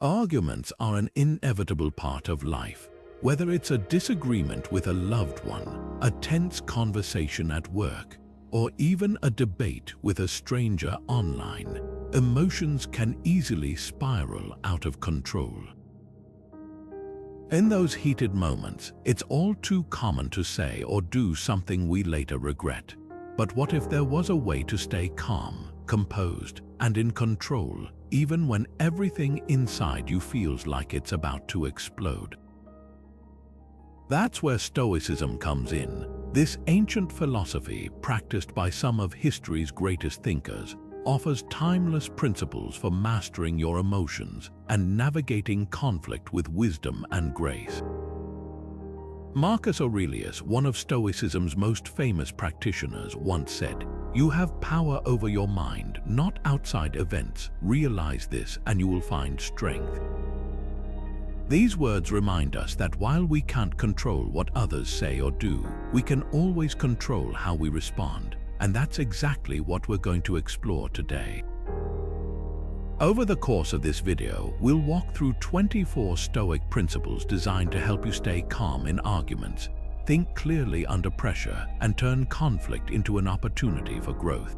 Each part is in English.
Arguments are an inevitable part of life. Whether it's a disagreement with a loved one, a tense conversation at work, or even a debate with a stranger online, emotions can easily spiral out of control. In those heated moments, it's all too common to say or do something we later regret. But what if there was a way to stay calm, composed, and in control, even when everything inside you feels like it's about to explode? That's where Stoicism comes in. This ancient philosophy, practiced by some of history's greatest thinkers, offers timeless principles for mastering your emotions and navigating conflict with wisdom and grace. Marcus Aurelius, one of Stoicism's most famous practitioners, once said, "You have power over your mind, not outside events. Realize this and you will find strength." These words remind us that while we can't control what others say or do, we can always control how we respond, and that's exactly what we're going to explore today. Over the course of this video, we'll walk through 24 Stoic principles designed to help you stay calm in arguments, think clearly under pressure, and turn conflict into an opportunity for growth.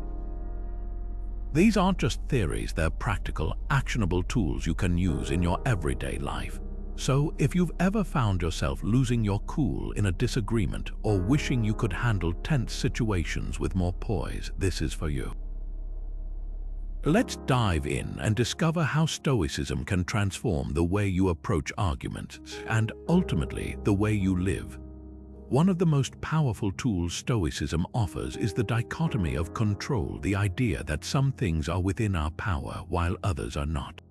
These aren't just theories, they're practical, actionable tools you can use in your everyday life. So, if you've ever found yourself losing your cool in a disagreement or wishing you could handle tense situations with more poise, this is for you. Let's dive in and discover how Stoicism can transform the way you approach arguments and, ultimately, the way you live. One of the most powerful tools Stoicism offers is the dichotomy of control, the idea that some things are within our power while others are not.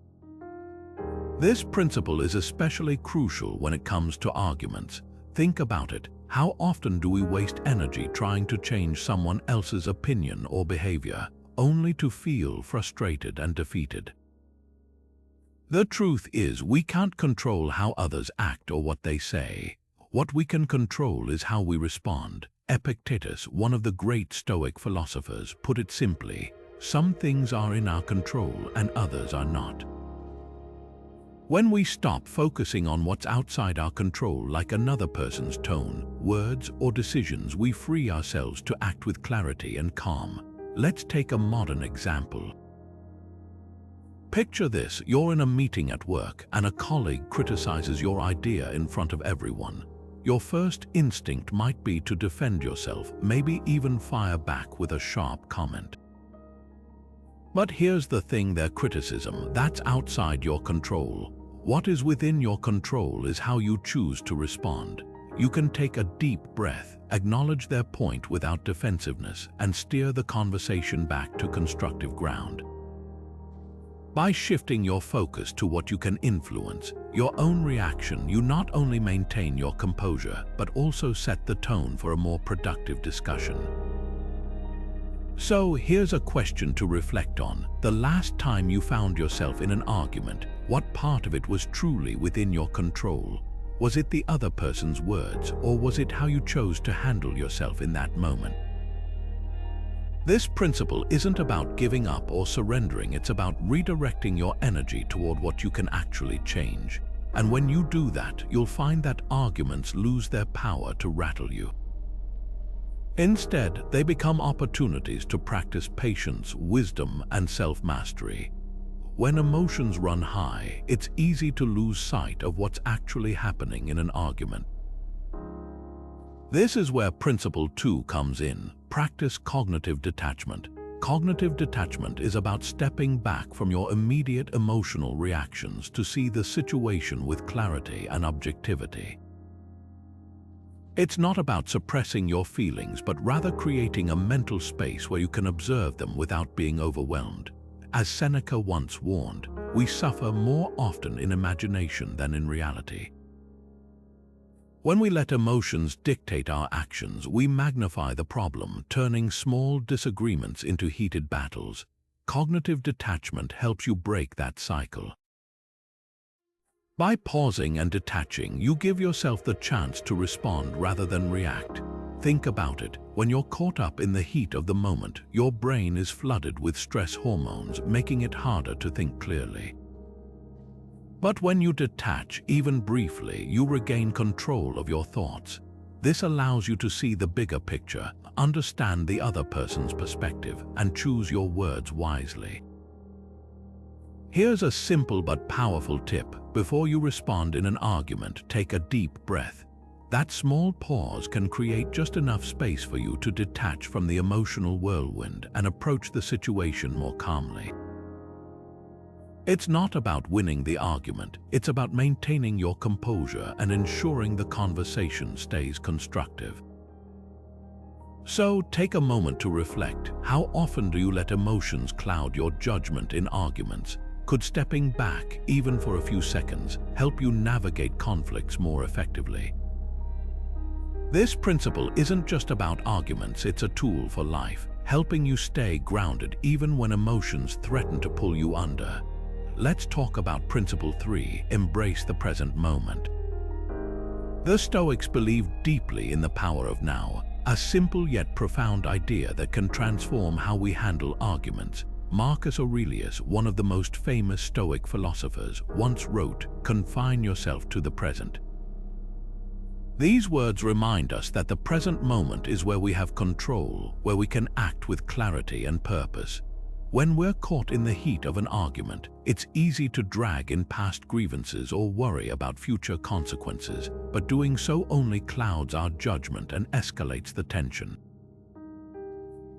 This principle is especially crucial when it comes to arguments. Think about it. How often do we waste energy trying to change someone else's opinion or behavior, only to feel frustrated and defeated? The truth is, we can't control how others act or what they say. What we can control is how we respond. Epictetus, one of the great Stoic philosophers, put it simply, "Some things are in our control and others are not." When we stop focusing on what's outside our control, like another person's tone, words, or decisions, we free ourselves to act with clarity and calm. Let's take a modern example. Picture this: you're in a meeting at work and a colleague criticizes your idea in front of everyone. Your first instinct might be to defend yourself, maybe even fire back with a sharp comment. But here's the thing: their criticism, that's outside your control. What is within your control is how you choose to respond. You can take a deep breath, acknowledge their point without defensiveness, and steer the conversation back to constructive ground. By shifting your focus to what you can influence, your own reaction, you not only maintain your composure, but also set the tone for a more productive discussion. So here's a question to reflect on. The last time you found yourself in an argument, what part of it was truly within your control? Was it the other person's words, or was it how you chose to handle yourself in that moment? This principle isn't about giving up or surrendering, it's about redirecting your energy toward what you can actually change. And when you do that, you'll find that arguments lose their power to rattle you. Instead, they become opportunities to practice patience, wisdom, and self-mastery. When emotions run high, it's easy to lose sight of what's actually happening in an argument. This is where Principle 2 comes in. Practice cognitive detachment. Cognitive detachment is about stepping back from your immediate emotional reactions to see the situation with clarity and objectivity. It's not about suppressing your feelings, but rather creating a mental space where you can observe them without being overwhelmed. As Seneca once warned, we suffer more often in imagination than in reality. When we let emotions dictate our actions, we magnify the problem, turning small disagreements into heated battles. Cognitive detachment helps you break that cycle. By pausing and detaching, you give yourself the chance to respond rather than react. Think about it. When you're caught up in the heat of the moment, your brain is flooded with stress hormones, making it harder to think clearly. But when you detach, even briefly, you regain control of your thoughts. This allows you to see the bigger picture, understand the other person's perspective, and choose your words wisely. Here's a simple but powerful tip. Before you respond in an argument, take a deep breath. That small pause can create just enough space for you to detach from the emotional whirlwind and approach the situation more calmly. It's not about winning the argument, it's about maintaining your composure and ensuring the conversation stays constructive. So, take a moment to reflect. How often do you let emotions cloud your judgment in arguments? Could stepping back, even for a few seconds, help you navigate conflicts more effectively? This principle isn't just about arguments, it's a tool for life, helping you stay grounded even when emotions threaten to pull you under. Let's talk about Principle 3, embrace the present moment. The Stoics believed deeply in the power of now, a simple yet profound idea that can transform how we handle arguments. Marcus Aurelius, one of the most famous Stoic philosophers, once wrote, "Confine yourself to the present." These words remind us that the present moment is where we have control, where we can act with clarity and purpose. When we're caught in the heat of an argument, it's easy to drag in past grievances or worry about future consequences, but doing so only clouds our judgment and escalates the tension.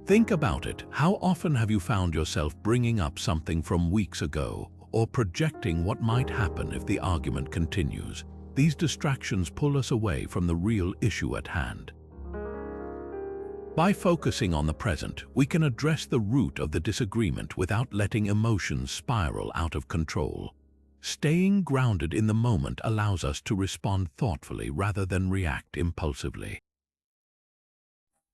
Think about it. How often have you found yourself bringing up something from weeks ago or projecting what might happen if the argument continues? These distractions pull us away from the real issue at hand. By focusing on the present, we can address the root of the disagreement without letting emotions spiral out of control. Staying grounded in the moment allows us to respond thoughtfully rather than react impulsively.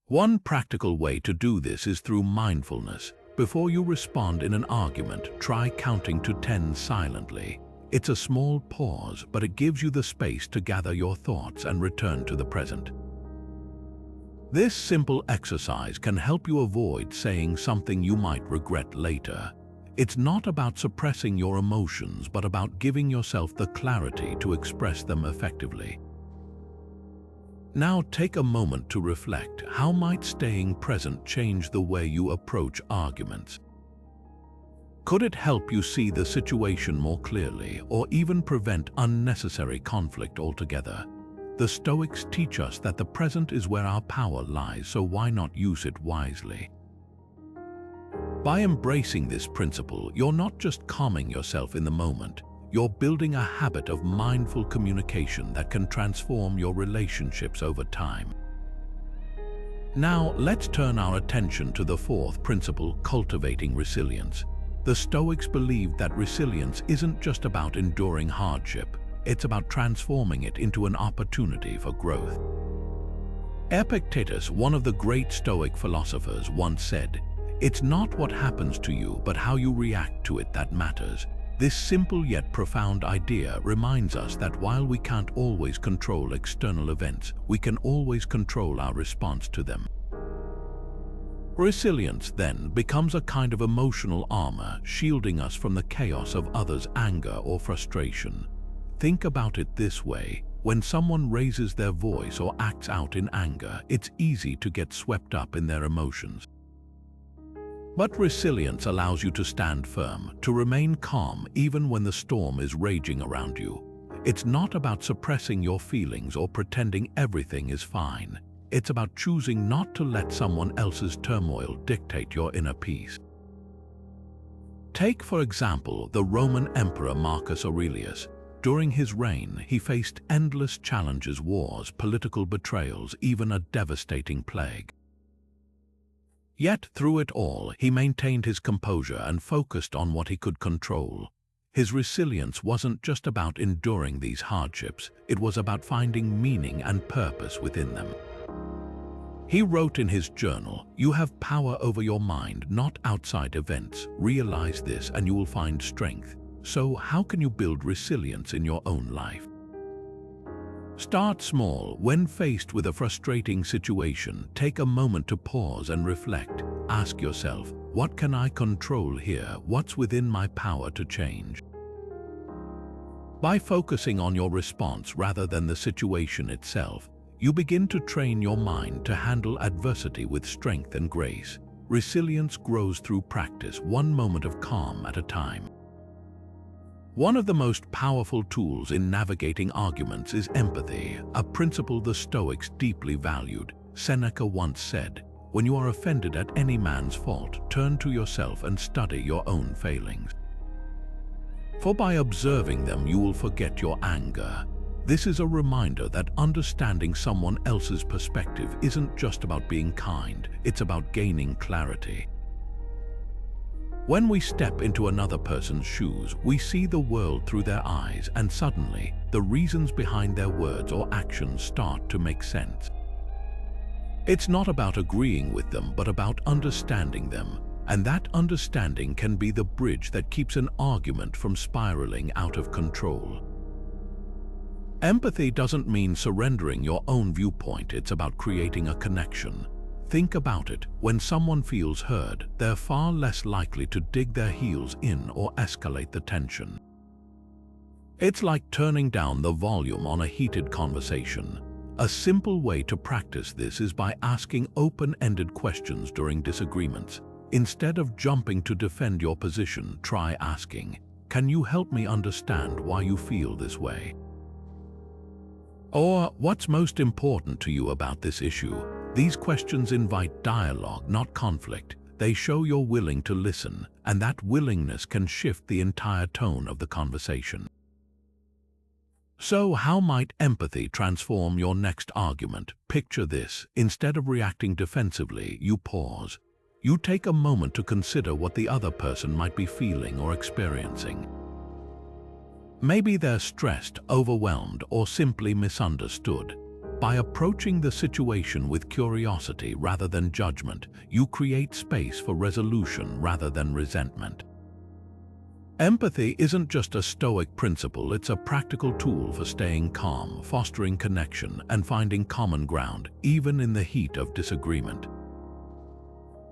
One practical way to do this is through mindfulness. Before you respond in an argument, try counting to 10 silently. It's a small pause, but it gives you the space to gather your thoughts and return to the present. This simple exercise can help you avoid saying something you might regret later. It's not about suppressing your emotions, but about giving yourself the clarity to express them effectively. Now take a moment to reflect. How might staying present change the way you approach arguments? Could it help you see the situation more clearly, or even prevent unnecessary conflict altogether? The Stoics teach us that the present is where our power lies, so why not use it wisely? By embracing this principle, you're not just calming yourself in the moment, you're building a habit of mindful communication that can transform your relationships over time. Now, let's turn our attention to the fourth principle, cultivating resilience. The Stoics believed that resilience isn't just about enduring hardship, it's about transforming it into an opportunity for growth. Epictetus, one of the great Stoic philosophers, once said, "It's not what happens to you, but how you react to it that matters." This simple yet profound idea reminds us that while we can't always control external events, we can always control our response to them. Resilience, then, becomes a kind of emotional armor, shielding us from the chaos of others' anger or frustration. Think about it this way. When someone raises their voice or acts out in anger, it's easy to get swept up in their emotions. But resilience allows you to stand firm, to remain calm even when the storm is raging around you. It's not about suppressing your feelings or pretending everything is fine. It's about choosing not to let someone else's turmoil dictate your inner peace. Take, for example, the Roman Emperor Marcus Aurelius. During his reign, he faced endless challenges, wars, political betrayals, even a devastating plague. Yet, through it all, he maintained his composure and focused on what he could control. His resilience wasn't just about enduring these hardships, it was about finding meaning and purpose within them. He wrote in his journal, "You have power over your mind, not outside events. Realize this and you will find strength." So, how can you build resilience in your own life? Start small. When faced with a frustrating situation, take a moment to pause and reflect. Ask yourself, what can I control here? What's within my power to change? By focusing on your response rather than the situation itself, you begin to train your mind to handle adversity with strength and grace. Resilience grows through practice, one moment of calm at a time. One of the most powerful tools in navigating arguments is empathy, a principle the Stoics deeply valued. Seneca once said, "When you are offended at any man's fault, turn to yourself and study your own failings. For by observing them you will forget your anger." This is a reminder that understanding someone else's perspective isn't just about being kind, it's about gaining clarity. When we step into another person's shoes, we see the world through their eyes, and suddenly, the reasons behind their words or actions start to make sense. It's not about agreeing with them, but about understanding them, and that understanding can be the bridge that keeps an argument from spiraling out of control. Empathy doesn't mean surrendering your own viewpoint, it's about creating a connection. Think about it, when someone feels heard, they're far less likely to dig their heels in or escalate the tension. It's like turning down the volume on a heated conversation. A simple way to practice this is by asking open-ended questions during disagreements. Instead of jumping to defend your position, try asking, "Can you help me understand why you feel this way?" Or, "What's most important to you about this issue?" These questions invite dialogue, not conflict. They show you're willing to listen, and that willingness can shift the entire tone of the conversation. So how might empathy transform your next argument? Picture this. Instead of reacting defensively, you pause. You take a moment to consider what the other person might be feeling or experiencing. Maybe they're stressed, overwhelmed, or simply misunderstood. By approaching the situation with curiosity rather than judgment, you create space for resolution rather than resentment. Empathy isn't just a Stoic principle, it's a practical tool for staying calm, fostering connection, and finding common ground, even in the heat of disagreement.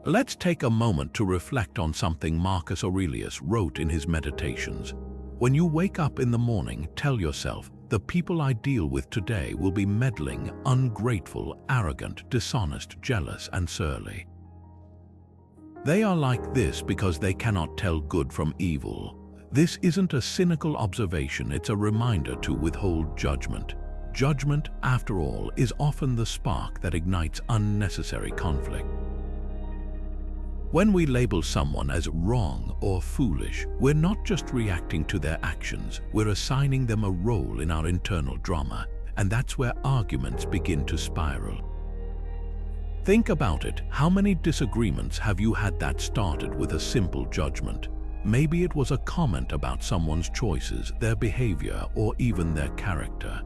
Let's take a moment to reflect on something Marcus Aurelius wrote in his Meditations. When you wake up in the morning, tell yourself, "The people I deal with today will be meddling, ungrateful, arrogant, dishonest, jealous, and surly. They are like this because they cannot tell good from evil." This isn't a cynical observation, it's a reminder to withhold judgment. Judgment, after all, is often the spark that ignites unnecessary conflict. When we label someone as wrong or foolish, we're not just reacting to their actions, we're assigning them a role in our internal drama, and that's where arguments begin to spiral. Think about it, how many disagreements have you had that started with a simple judgment? Maybe it was a comment about someone's choices, their behavior, or even their character.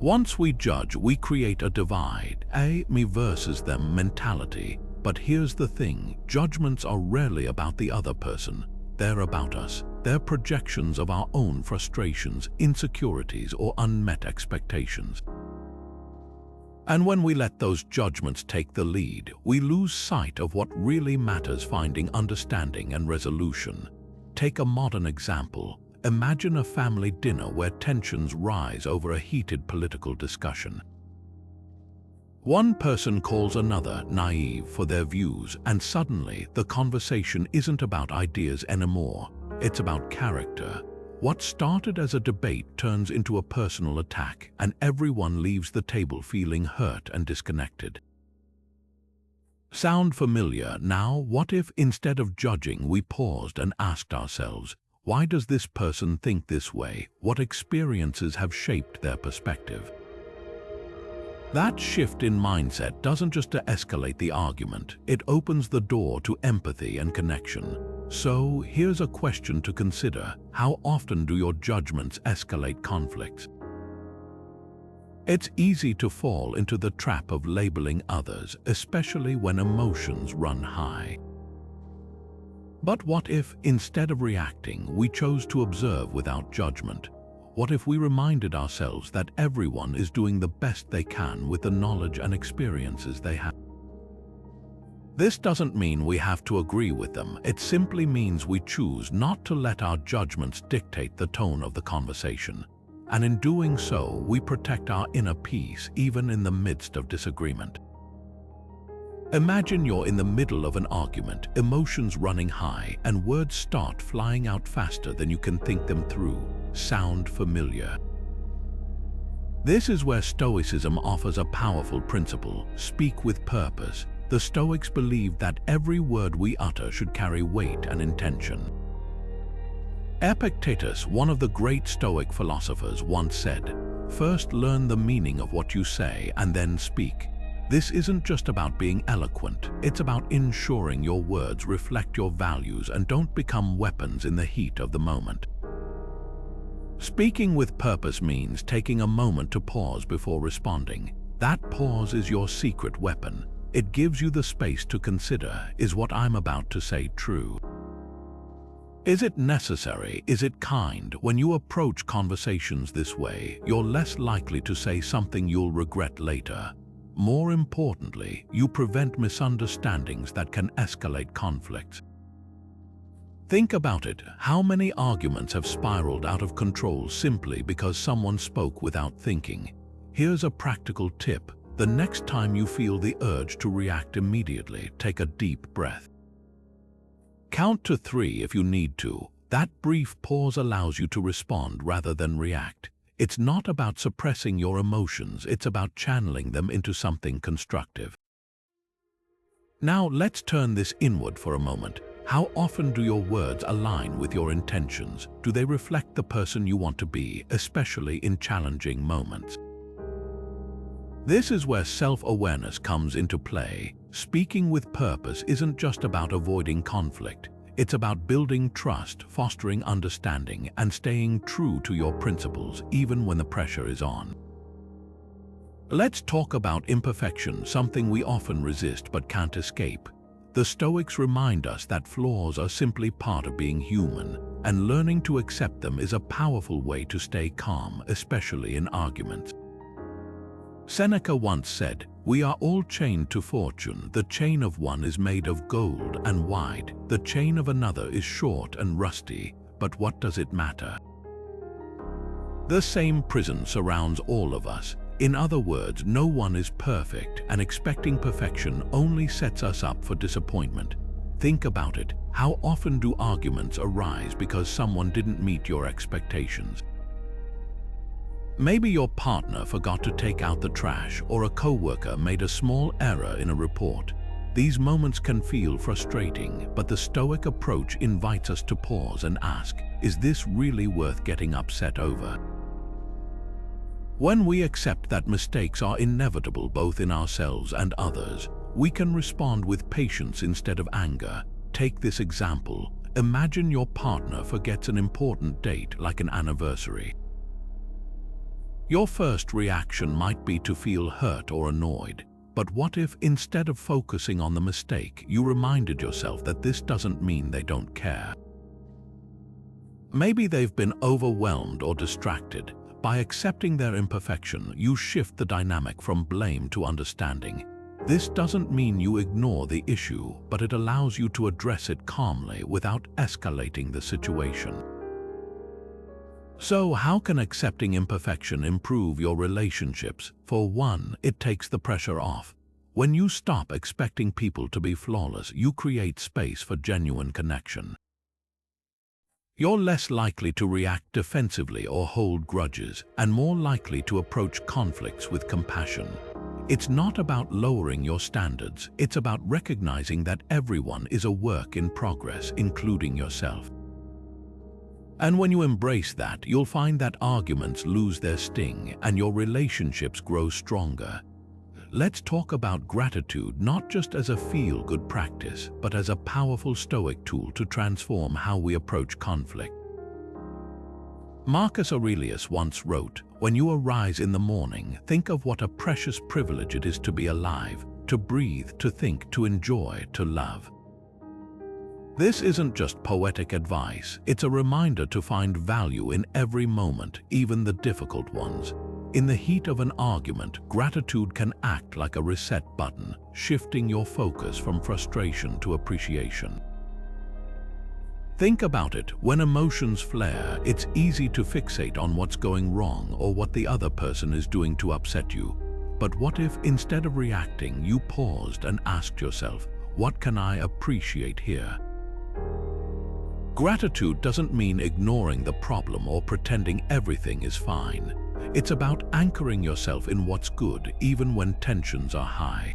Once we judge, we create a divide, a me versus them mentality. But here's the thing, judgments are rarely about the other person. They're about us. They're projections of our own frustrations, insecurities, or unmet expectations. And when we let those judgments take the lead, we lose sight of what really matters: finding understanding and resolution. Take a modern example. Imagine a family dinner where tensions rise over a heated political discussion. One person calls another naive for their views, and suddenly the conversation isn't about ideas anymore. It's about character. What started as a debate turns into a personal attack, and everyone leaves the table feeling hurt and disconnected. Sound familiar? Now, what if instead of judging, we paused and asked ourselves, why does this person think this way? What experiences have shaped their perspective? That shift in mindset doesn't just de-escalate the argument, it opens the door to empathy and connection. So, here's a question to consider. How often do your judgments escalate conflicts? It's easy to fall into the trap of labeling others, especially when emotions run high. But what if, instead of reacting, we chose to observe without judgment? What if we reminded ourselves that everyone is doing the best they can with the knowledge and experiences they have? This doesn't mean we have to agree with them. It simply means we choose not to let our judgments dictate the tone of the conversation. And in doing so, we protect our inner peace even in the midst of disagreement. Imagine you're in the middle of an argument, emotions running high, and words start flying out faster than you can think them through. Sound familiar? This is where Stoicism offers a powerful principle: speak with purpose. The Stoics believed that every word we utter should carry weight and intention. Epictetus, one of the great Stoic philosophers, once said, "First learn the meaning of what you say and then speak." This isn't just about being eloquent, it's about ensuring your words reflect your values and don't become weapons in the heat of the moment. Speaking with purpose means taking a moment to pause before responding. That pause is your secret weapon. It gives you the space to consider, is what I'm about to say true? Is it necessary? Is it kind? When you approach conversations this way, you're less likely to say something you'll regret later. More importantly, you prevent misunderstandings that can escalate conflicts. Think about it. How many arguments have spiraled out of control simply because someone spoke without thinking? Here's a practical tip. The next time you feel the urge to react immediately, take a deep breath. Count to 3 if you need to. That brief pause allows you to respond rather than react. It's not about suppressing your emotions, it's about channeling them into something constructive. Now let's turn this inward for a moment. How often do your words align with your intentions? Do they reflect the person you want to be, especially in challenging moments? This is where self-awareness comes into play. Speaking with purpose isn't just about avoiding conflict. It's about building trust, fostering understanding, and staying true to your principles even when the pressure is on. Let's talk about imperfection, something we often resist but can't escape. The Stoics remind us that flaws are simply part of being human, and learning to accept them is a powerful way to stay calm, especially in arguments. Seneca once said, "We are all chained to fortune. The chain of one is made of gold and wide. The chain of another is short and rusty. But what does it matter?" The same prison surrounds all of us. In other words, no one is perfect, and expecting perfection only sets us up for disappointment. Think about it. How often do arguments arise because someone didn't meet your expectations? Maybe your partner forgot to take out the trash, or a coworker made a small error in a report. These moments can feel frustrating, but the Stoic approach invites us to pause and ask, is this really worth getting upset over? When we accept that mistakes are inevitable both in ourselves and others, we can respond with patience instead of anger. Take this example. Imagine your partner forgets an important date like an anniversary. Your first reaction might be to feel hurt or annoyed. But what if, instead of focusing on the mistake, you reminded yourself that this doesn't mean they don't care? Maybe they've been overwhelmed or distracted. By accepting their imperfection, you shift the dynamic from blame to understanding. This doesn't mean you ignore the issue, but it allows you to address it calmly without escalating the situation. So, how can accepting imperfection improve your relationships? For one, it takes the pressure off. When you stop expecting people to be flawless, you create space for genuine connection. You're less likely to react defensively or hold grudges, and more likely to approach conflicts with compassion. It's not about lowering your standards, it's about recognizing that everyone is a work in progress, including yourself. And when you embrace that, you'll find that arguments lose their sting and your relationships grow stronger. Let's talk about gratitude, not just as a feel-good practice, but as a powerful Stoic tool to transform how we approach conflict. Marcus Aurelius once wrote, "When you arise in the morning, think of what a precious privilege it is to be alive, to breathe, to think, to enjoy, to love." This isn't just poetic advice, it's a reminder to find value in every moment, even the difficult ones. In the heat of an argument, gratitude can act like a reset button, shifting your focus from frustration to appreciation. Think about it. When emotions flare, it's easy to fixate on what's going wrong or what the other person is doing to upset you. But what if, instead of reacting, you paused and asked yourself, what can I appreciate here? Gratitude doesn't mean ignoring the problem or pretending everything is fine. It's about anchoring yourself in what's good, even when tensions are high.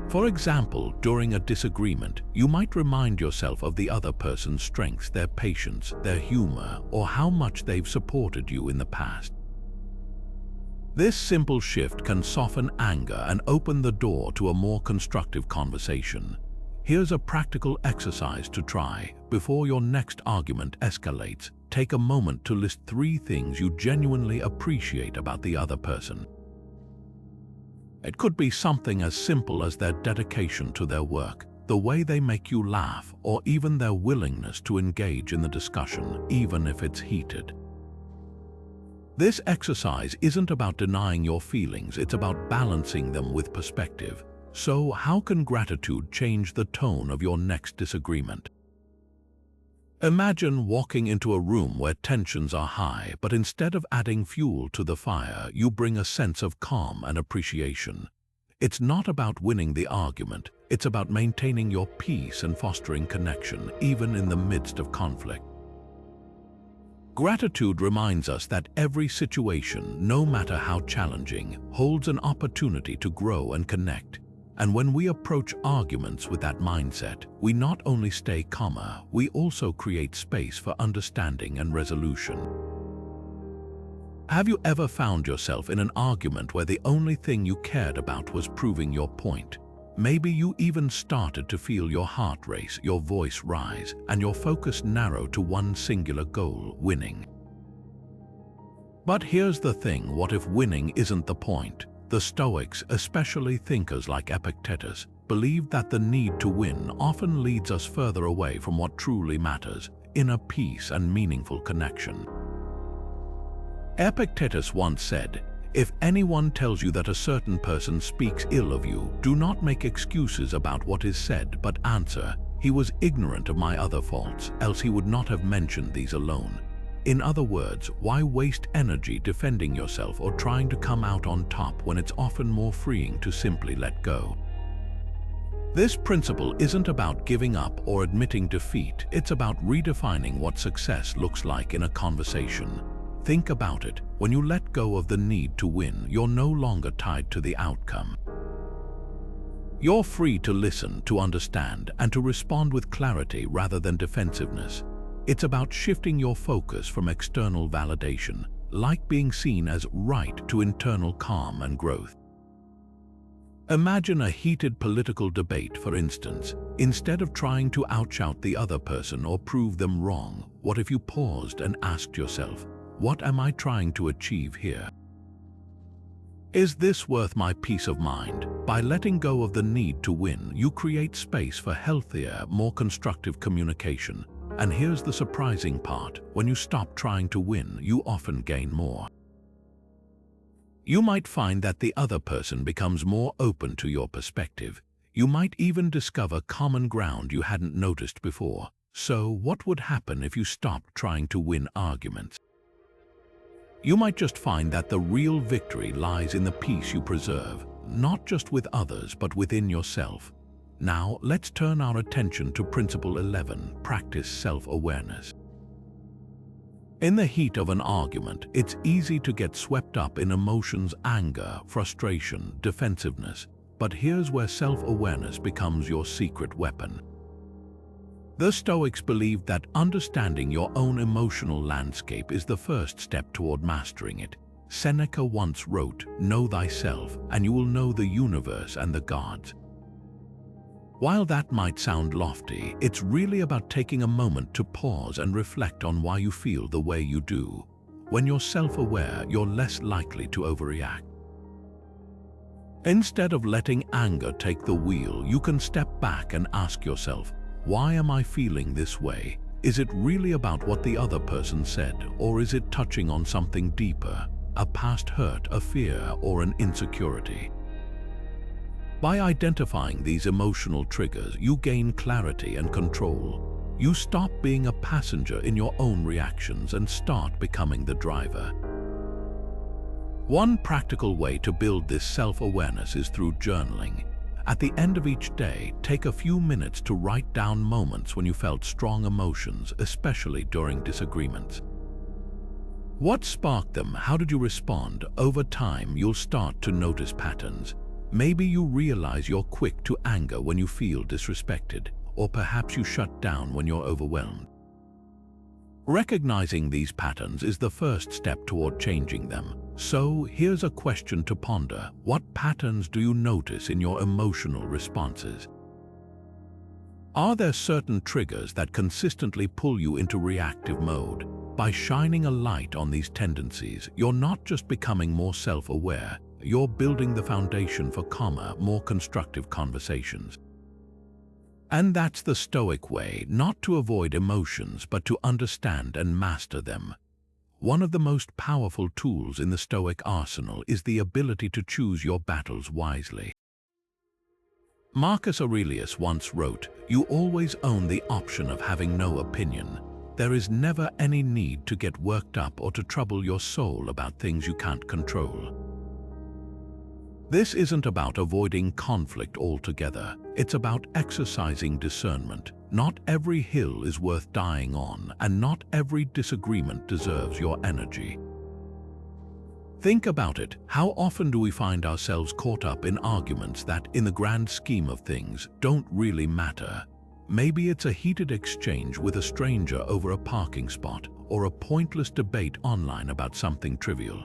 For example, during a disagreement, you might remind yourself of the other person's strengths, their patience, their humor, or how much they've supported you in the past. This simple shift can soften anger and open the door to a more constructive conversation. Here's a practical exercise to try. Before your next argument escalates, take a moment to list 3 things you genuinely appreciate about the other person. It could be something as simple as their dedication to their work, the way they make you laugh, or even their willingness to engage in the discussion, even if it's heated. This exercise isn't about denying your feelings, it's about balancing them with perspective. So, how can gratitude change the tone of your next disagreement? Imagine walking into a room where tensions are high, but instead of adding fuel to the fire, you bring a sense of calm and appreciation. It's not about winning the argument, it's about maintaining your peace and fostering connection, even in the midst of conflict. Gratitude reminds us that every situation, no matter how challenging, holds an opportunity to grow and connect. And when we approach arguments with that mindset, we not only stay calmer, we also create space for understanding and resolution. Have you ever found yourself in an argument where the only thing you cared about was proving your point? Maybe you even started to feel your heart race, your voice rise, and your focus narrow to one singular goal: winning. But here's the thing, what if winning isn't the point? The Stoics, especially thinkers like Epictetus, believed that the need to win often leads us further away from what truly matters: inner peace and meaningful connection. Epictetus once said, "If anyone tells you that a certain person speaks ill of you, do not make excuses about what is said, but answer, 'He was ignorant of my other faults, else he would not have mentioned these alone.'" In other words, why waste energy defending yourself or trying to come out on top when it's often more freeing to simply let go? This principle isn't about giving up or admitting defeat, it's about redefining what success looks like in a conversation. Think about it, when you let go of the need to win, you're no longer tied to the outcome. You're free to listen, to understand, and to respond with clarity rather than defensiveness. It's about shifting your focus from external validation, like being seen as right, to internal calm and growth. Imagine a heated political debate, for instance. Instead of trying to outshout the other person or prove them wrong, what if you paused and asked yourself, what am I trying to achieve here? Is this worth my peace of mind? By letting go of the need to win, you create space for healthier, more constructive communication. And here's the surprising part: when you stop trying to win, you often gain more. You might find that the other person becomes more open to your perspective. You might even discover common ground you hadn't noticed before. So, what would happen if you stopped trying to win arguments? You might just find that the real victory lies in the peace you preserve, not just with others, but within yourself. Now, let's turn our attention to Principle 11, practice self-awareness. In the heat of an argument, it's easy to get swept up in emotions: anger, frustration, defensiveness. But here's where self-awareness becomes your secret weapon. The Stoics believed that understanding your own emotional landscape is the first step toward mastering it. Seneca once wrote, "Know thyself, and you will know the universe and the gods." While that might sound lofty, it's really about taking a moment to pause and reflect on why you feel the way you do. When you're self-aware, you're less likely to overreact. Instead of letting anger take the wheel, you can step back and ask yourself, why am I feeling this way? Is it really about what the other person said, or is it touching on something deeper? a past hurt, a fear, or an insecurity. By identifying these emotional triggers, you gain clarity and control. You stop being a passenger in your own reactions and start becoming the driver. One practical way to build this self-awareness is through journaling. At the end of each day, take a few minutes to write down moments when you felt strong emotions, especially during disagreements. What sparked them? How did you respond? Over time, you'll start to notice patterns. Maybe you realize you're quick to anger when you feel disrespected, or perhaps you shut down when you're overwhelmed. Recognizing these patterns is the first step toward changing them. So, here's a question to ponder. What patterns do you notice in your emotional responses? Are there certain triggers that consistently pull you into reactive mode? By shining a light on these tendencies, you're not just becoming more self-aware, you're building the foundation for calmer, more constructive conversations. And that's the Stoic way, not to avoid emotions, but to understand and master them. One of the most powerful tools in the Stoic arsenal is the ability to choose your battles wisely. Marcus Aurelius once wrote, "You always own the option of having no opinion. There is never any need to get worked up or to trouble your soul about things you can't control." This isn't about avoiding conflict altogether. It's about exercising discernment. Not every hill is worth dying on, and not every disagreement deserves your energy. Think about it. How often do we find ourselves caught up in arguments that, in the grand scheme of things, don't really matter? Maybe it's a heated exchange with a stranger over a parking spot, or a pointless debate online about something trivial.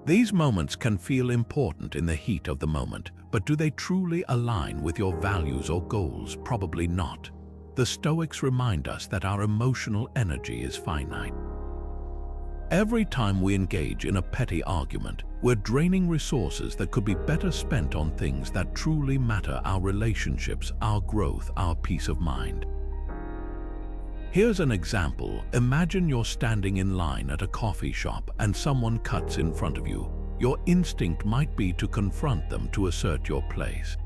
These moments can feel important in the heat of the moment, but do they truly align with your values or goals? Probably not. The Stoics remind us that our emotional energy is finite. Every time we engage in a petty argument, we're draining resources that could be better spent on things that truly matter: our relationships, our growth, our peace of mind. Here's an example. Imagine you're standing in line at a coffee shop and someone cuts in front of you. Your instinct might be to confront them to assert your place.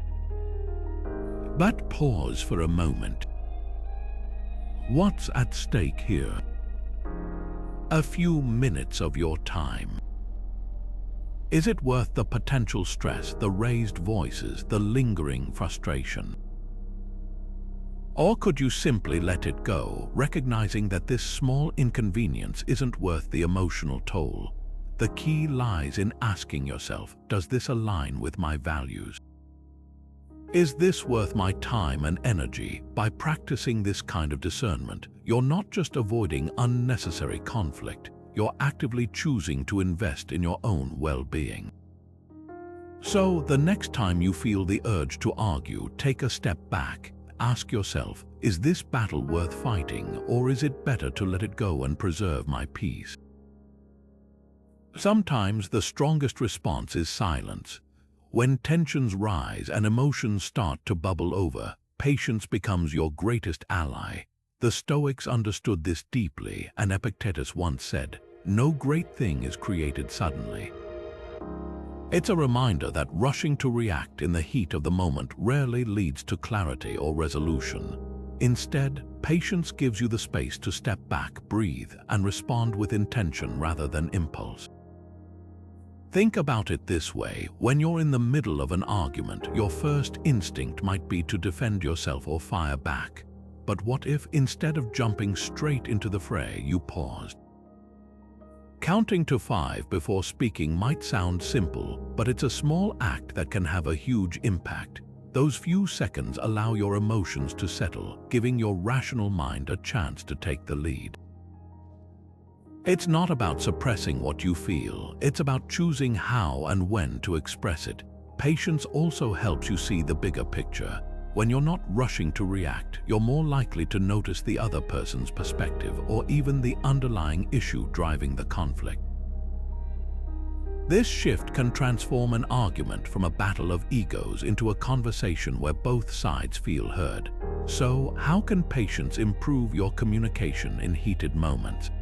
But pause for a moment. What's at stake here? A few minutes of your time. Is it worth the potential stress, the raised voices, the lingering frustration? Or could you simply let it go, recognizing that this small inconvenience isn't worth the emotional toll? The key lies in asking yourself, does this align with my values? Is this worth my time and energy? By practicing this kind of discernment, you're not just avoiding unnecessary conflict, you're actively choosing to invest in your own well-being. So, the next time you feel the urge to argue, take a step back. Ask yourself, is this battle worth fighting, or is it better to let it go and preserve my peace? Sometimes the strongest response is silence. When tensions rise and emotions start to bubble over, patience becomes your greatest ally. The Stoics understood this deeply, and Epictetus once said, "No great thing is created suddenly." It's a reminder that rushing to react in the heat of the moment rarely leads to clarity or resolution. Instead, patience gives you the space to step back, breathe, and respond with intention rather than impulse. Think about it this way: when you're in the middle of an argument, your first instinct might be to defend yourself or fire back. But what if, instead of jumping straight into the fray, you paused? Counting to 5 before speaking might sound simple, but it's a small act that can have a huge impact. Those few seconds allow your emotions to settle, giving your rational mind a chance to take the lead. It's not about suppressing what you feel, it's about choosing how and when to express it. Patience also helps you see the bigger picture. When you're not rushing to react, you're more likely to notice the other person's perspective or even the underlying issue driving the conflict. This shift can transform an argument from a battle of egos into a conversation where both sides feel heard. So, how can patience improve your communication in heated moments?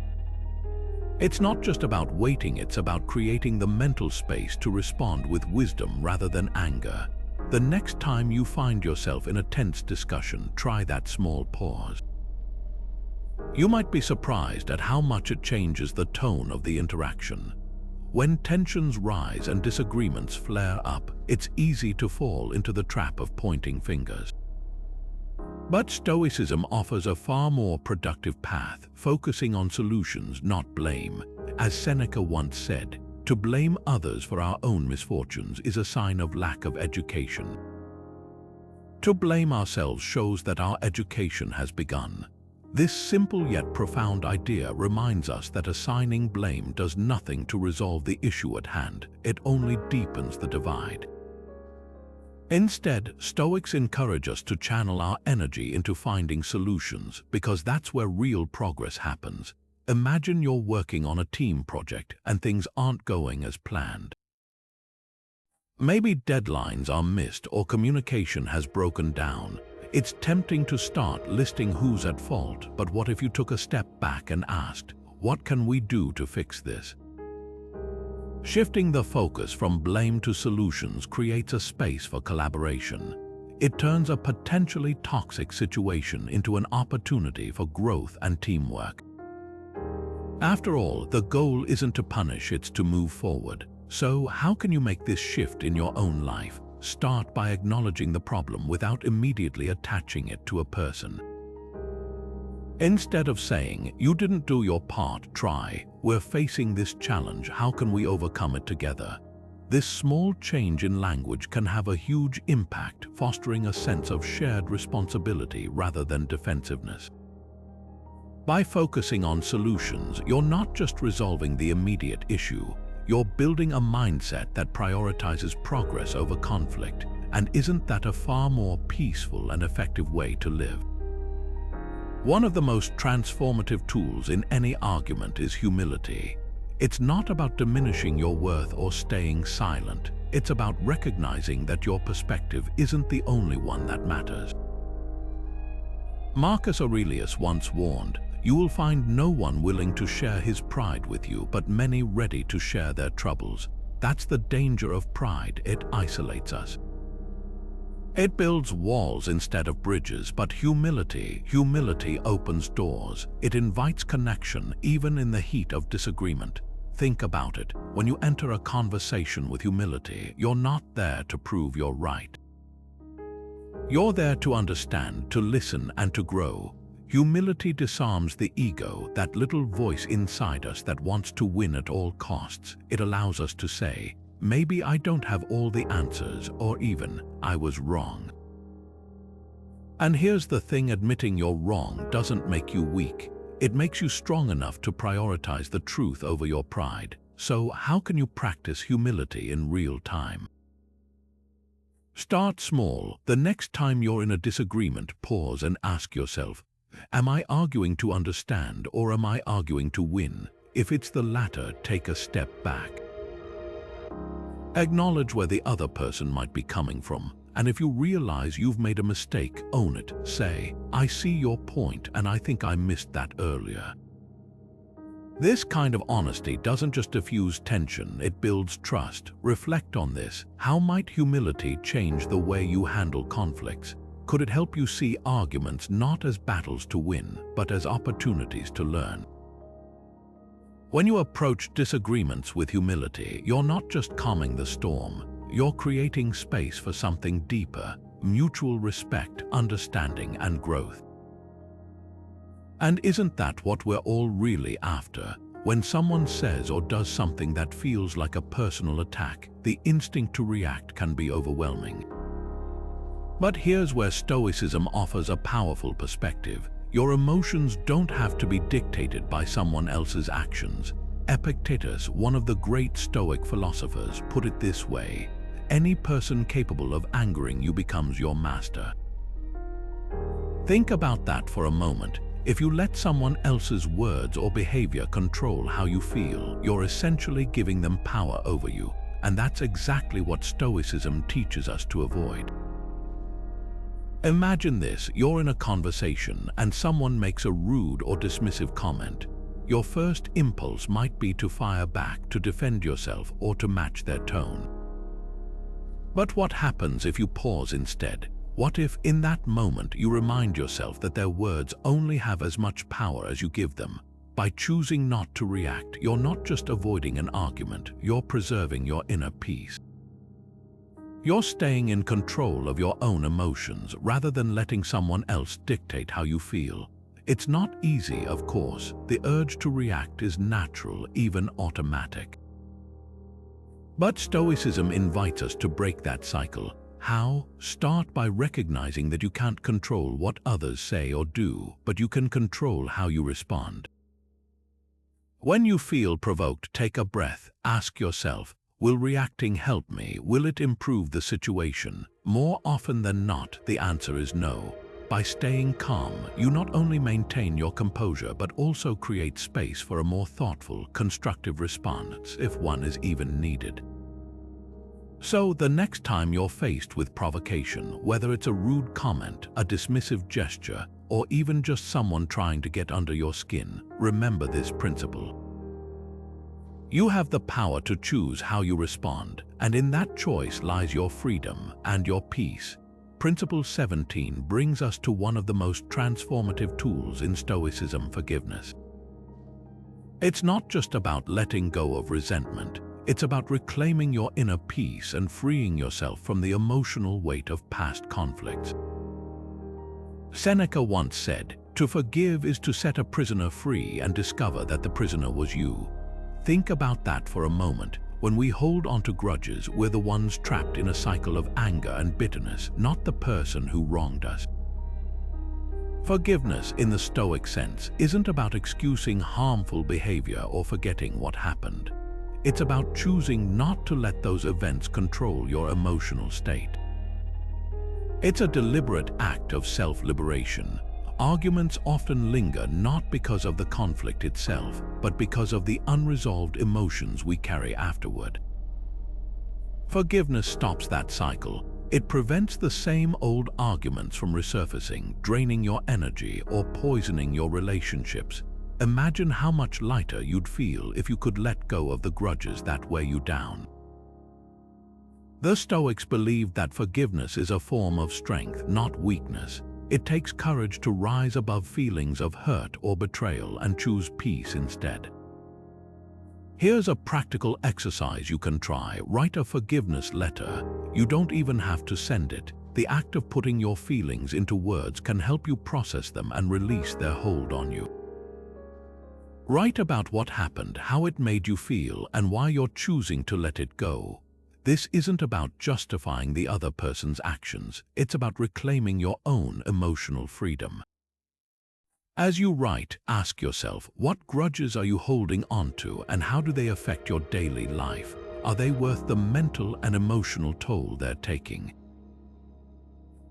It's not just about waiting, it's about creating the mental space to respond with wisdom rather than anger. The next time you find yourself in a tense discussion, try that small pause. You might be surprised at how much it changes the tone of the interaction. When tensions rise and disagreements flare up, it's easy to fall into the trap of pointing fingers. But Stoicism offers a far more productive path, focusing on solutions, not blame. As Seneca once said, to blame others for our own misfortunes is a sign of lack of education. To blame ourselves shows that our education has begun. This simple yet profound idea reminds us that assigning blame does nothing to resolve the issue at hand, it only deepens the divide. Instead, Stoics encourage us to channel our energy into finding solutions, because that's where real progress happens. Imagine you're working on a team project and things aren't going as planned. Maybe deadlines are missed or communication has broken down. It's tempting to start listing who's at fault, but what if you took a step back and asked, what can we do to fix this? Shifting the focus from blame to solutions creates a space for collaboration. It turns a potentially toxic situation into an opportunity for growth and teamwork. After all, the goal isn't to punish, it's to move forward. So, how can you make this shift in your own life? Start by acknowledging the problem without immediately attaching it to a person. Instead of saying, "You didn't do your part," try, "We're facing this challenge, how can we overcome it together?" This small change in language can have a huge impact, fostering a sense of shared responsibility rather than defensiveness. By focusing on solutions, you're not just resolving the immediate issue, you're building a mindset that prioritizes progress over conflict. And isn't that a far more peaceful and effective way to live? One of the most transformative tools in any argument is humility. It's not about diminishing your worth or staying silent. It's about recognizing that your perspective isn't the only one that matters. Marcus Aurelius once warned, "You will find no one willing to share his pride with you, but many ready to share their troubles." That's the danger of pride. It isolates us. It builds walls instead of bridges, but humility opens doors. It invites connection, even in the heat of disagreement. Think about it. When you enter a conversation with humility, you're not there to prove you're right. You're there to understand, to listen, and to grow. Humility disarms the ego, that little voice inside us that wants to win at all costs. It allows us to say, "Maybe I don't have all the answers," or even, "I was wrong." And here's the thing, admitting you're wrong doesn't make you weak. It makes you strong enough to prioritize the truth over your pride. So how can you practice humility in real time? Start small. The next time you're in a disagreement, pause and ask yourself, am I arguing to understand or am I arguing to win? If it's the latter, take a step back. Acknowledge where the other person might be coming from, and if you realize you've made a mistake, own it. Say, "I see your point and I think I missed that earlier." This kind of honesty doesn't just diffuse tension, it builds trust. Reflect on this. How might humility change the way you handle conflicts? Could it help you see arguments not as battles to win, but as opportunities to learn? When you approach disagreements with humility, you're not just calming the storm, you're creating space for something deeper, mutual respect, understanding, and growth. And isn't that what we're all really after? When someone says or does something that feels like a personal attack, the instinct to react can be overwhelming. But here's where Stoicism offers a powerful perspective. Your emotions don't have to be dictated by someone else's actions. Epictetus, one of the great Stoic philosophers, put it this way: any person capable of angering you becomes your master. Think about that for a moment. If you let someone else's words or behavior control how you feel, you're essentially giving them power over you. And that's exactly what Stoicism teaches us to avoid. Imagine this, you're in a conversation and someone makes a rude or dismissive comment. your first impulse might be to fire back, to defend yourself, or to match their tone. But what happens if you pause instead? What if, in that moment, you remind yourself that their words only have as much power as you give them? By choosing not to react, you're not just avoiding an argument, you're preserving your inner peace. You're staying in control of your own emotions rather than letting someone else dictate how you feel. It's not easy, of course. The urge to react is natural, even automatic. But Stoicism invites us to break that cycle. How? Start by recognizing that you can't control what others say or do, but you can control how you respond. When you feel provoked, take a breath. Ask yourself, will reacting help me? Will it improve the situation? More often than not, the answer is no. By staying calm, you not only maintain your composure, but also create space for a more thoughtful, constructive response, if one is even needed. So, the next time you're faced with provocation, whether it's a rude comment, a dismissive gesture, or even just someone trying to get under your skin, remember this principle. You have the power to choose how you respond, and in that choice lies your freedom and your peace. Principle 17 brings us to one of the most transformative tools in Stoicism: forgiveness. It's not just about letting go of resentment. It's about reclaiming your inner peace and freeing yourself from the emotional weight of past conflicts. Seneca once said, "To forgive is to set a prisoner free and discover that the prisoner was you." Think about that for a moment. When we hold on to grudges, we're the ones trapped in a cycle of anger and bitterness, not the person who wronged us. Forgiveness, in the Stoic sense, isn't about excusing harmful behavior or forgetting what happened. It's about choosing not to let those events control your emotional state. It's a deliberate act of self-liberation. Arguments often linger not because of the conflict itself, but because of the unresolved emotions we carry afterward. Forgiveness stops that cycle. It prevents the same old arguments from resurfacing, draining your energy or poisoning your relationships. Imagine how much lighter you'd feel if you could let go of the grudges that weigh you down. The Stoics believed that forgiveness is a form of strength, not weakness. It takes courage to rise above feelings of hurt or betrayal and choose peace instead. Here's a practical exercise you can try. Write a forgiveness letter. You don't even have to send it. The act of putting your feelings into words can help you process them and release their hold on you. Write about what happened, how it made you feel, and why you're choosing to let it go. This isn't about justifying the other person's actions. It's about reclaiming your own emotional freedom. As you write, ask yourself, what grudges are you holding onto and how do they affect your daily life? Are they worth the mental and emotional toll they're taking?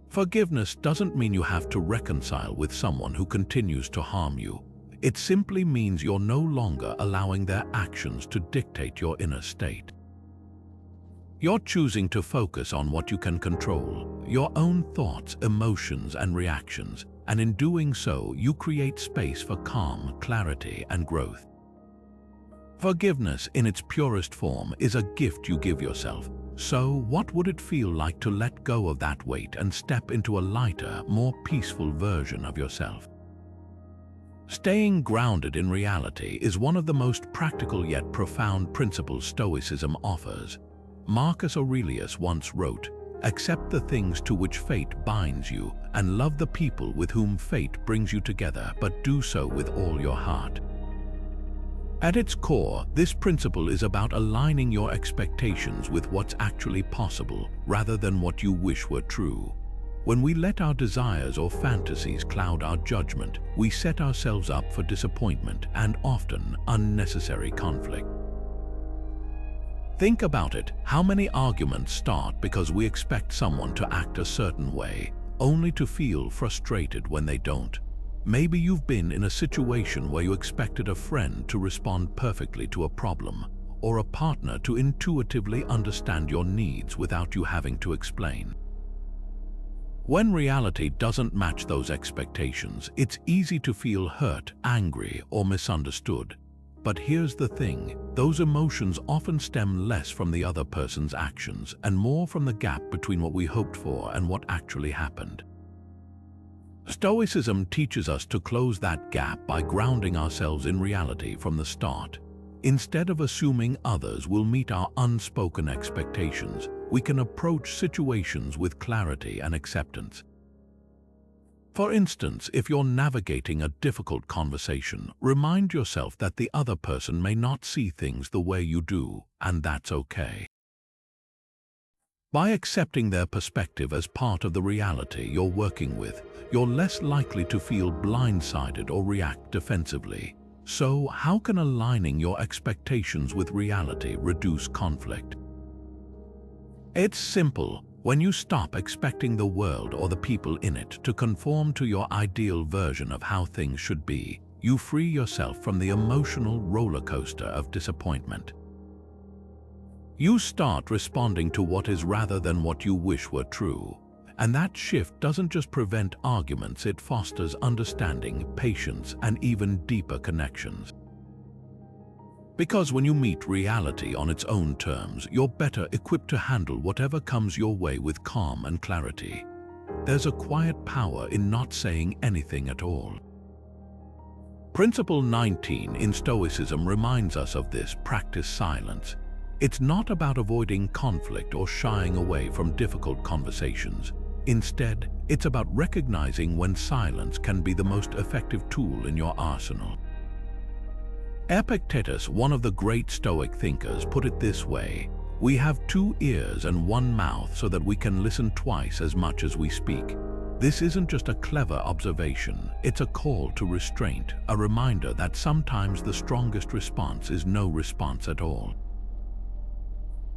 Forgiveness doesn't mean you have to reconcile with someone who continues to harm you. It simply means you're no longer allowing their actions to dictate your inner state. You're choosing to focus on what you can control, your own thoughts, emotions, and reactions, and in doing so, you create space for calm, clarity, and growth. Forgiveness, in its purest form, is a gift you give yourself. So, what would it feel like to let go of that weight and step into a lighter, more peaceful version of yourself? Staying grounded in reality is one of the most practical yet profound principles Stoicism offers. Marcus Aurelius once wrote, "Accept the things to which fate binds you, and love the people with whom fate brings you together, but do so with all your heart." At its core, this principle is about aligning your expectations with what's actually possible, rather than what you wish were true. When we let our desires or fantasies cloud our judgment, we set ourselves up for disappointment and often unnecessary conflict. Think about it. How many arguments start because we expect someone to act a certain way, only to feel frustrated when they don't? Maybe you've been in a situation where you expected a friend to respond perfectly to a problem, or a partner to intuitively understand your needs without you having to explain. When reality doesn't match those expectations, it's easy to feel hurt, angry, or misunderstood. But here's the thing, those emotions often stem less from the other person's actions and more from the gap between what we hoped for and what actually happened. Stoicism teaches us to close that gap by grounding ourselves in reality from the start. Instead of assuming others will meet our unspoken expectations, we can approach situations with clarity and acceptance. For instance, if you're navigating a difficult conversation, remind yourself that the other person may not see things the way you do, and that's okay. By accepting their perspective as part of the reality you're working with, you're less likely to feel blindsided or react defensively. So, how can aligning your expectations with reality reduce conflict? It's simple. When you stop expecting the world or the people in it to conform to your ideal version of how things should be, you free yourself from the emotional roller coaster of disappointment. You start responding to what is rather than what you wish were true. And that shift doesn't just prevent arguments, it fosters understanding, patience, and even deeper connections. Because when you meet reality on its own terms, you're better equipped to handle whatever comes your way with calm and clarity. There's a quiet power in not saying anything at all. Principle 19 in Stoicism reminds us of this: practice silence. It's not about avoiding conflict or shying away from difficult conversations. Instead, it's about recognizing when silence can be the most effective tool in your arsenal. Epictetus, one of the great Stoic thinkers, put it this way: we have 2 ears and 1 mouth so that we can listen twice as much as we speak. This isn't just a clever observation, it's a call to restraint, a reminder that sometimes the strongest response is no response at all.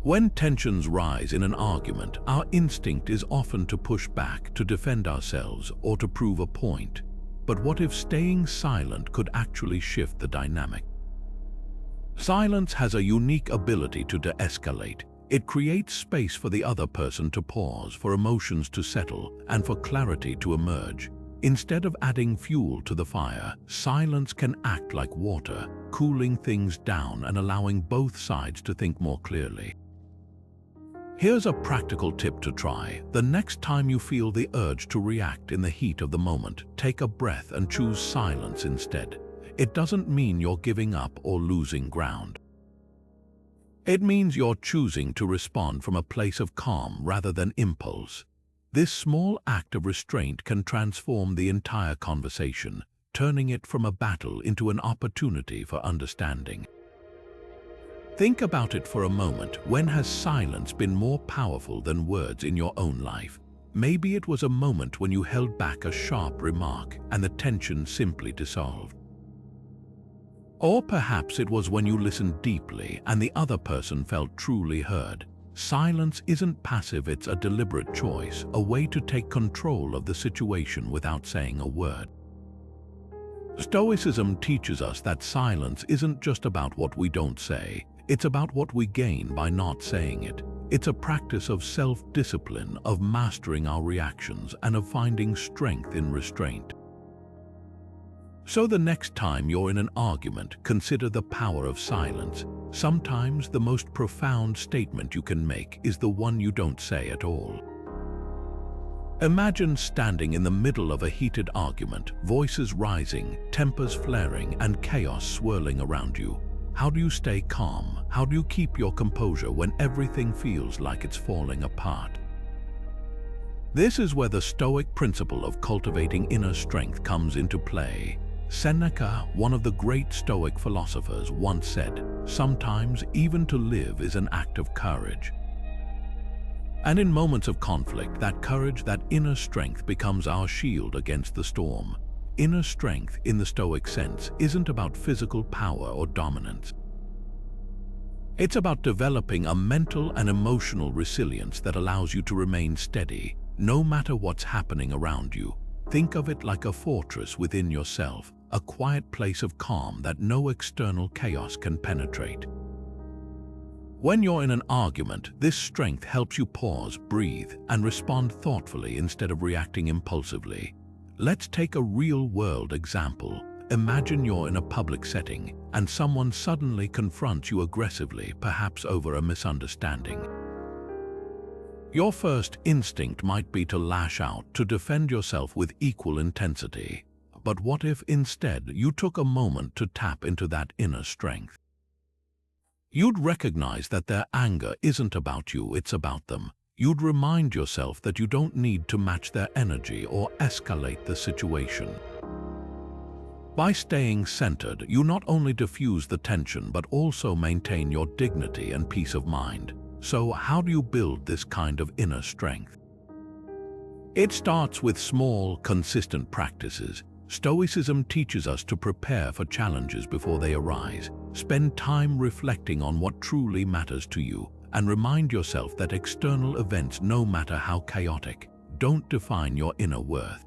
When tensions rise in an argument, our instinct is often to push back, to defend ourselves, or to prove a point. But what if staying silent could actually shift the dynamic? Silence has a unique ability to de-escalate. It creates space for the other person to pause, for emotions to settle, and for clarity to emerge. Instead of adding fuel to the fire, silence can act like water, cooling things down and allowing both sides to think more clearly. Here's a practical tip to try. The next time you feel the urge to react in the heat of the moment, take a breath and choose silence instead. It doesn't mean you're giving up or losing ground. It means you're choosing to respond from a place of calm rather than impulse. This small act of restraint can transform the entire conversation, turning it from a battle into an opportunity for understanding. Think about it for a moment. When has silence been more powerful than words in your own life? Maybe it was a moment when you held back a sharp remark and the tension simply dissolved. Or perhaps it was when you listened deeply and the other person felt truly heard. Silence isn't passive, it's a deliberate choice, a way to take control of the situation without saying a word. Stoicism teaches us that silence isn't just about what we don't say, it's about what we gain by not saying it. It's a practice of self-discipline, of mastering our reactions, and of finding strength in restraint. So the next time you're in an argument, consider the power of silence. Sometimes the most profound statement you can make is the one you don't say at all. Imagine standing in the middle of a heated argument, voices rising, tempers flaring, and chaos swirling around you. How do you stay calm? How do you keep your composure when everything feels like it's falling apart? This is where the Stoic principle of cultivating inner strength comes into play. Seneca, one of the great Stoic philosophers, once said, "Sometimes even to live is an act of courage." And in moments of conflict, that courage, that inner strength becomes our shield against the storm. Inner strength, in the Stoic sense, isn't about physical power or dominance. It's about developing a mental and emotional resilience that allows you to remain steady, no matter what's happening around you. Think of it like a fortress within yourself, a quiet place of calm that no external chaos can penetrate. When you're in an argument, this strength helps you pause, breathe, and respond thoughtfully instead of reacting impulsively. Let's take a real-world example. Imagine you're in a public setting and someone suddenly confronts you aggressively, perhaps over a misunderstanding. Your first instinct might be to lash out, to defend yourself with equal intensity. But what if instead you took a moment to tap into that inner strength? You'd recognize that their anger isn't about you, it's about them. You'd remind yourself that you don't need to match their energy or escalate the situation. By staying centered, you not only diffuse the tension but also maintain your dignity and peace of mind. So how do you build this kind of inner strength? It starts with small, consistent practices. Stoicism teaches us to prepare for challenges before they arise. Spend time reflecting on what truly matters to you, and remind yourself that external events, no matter how chaotic, don't define your inner worth.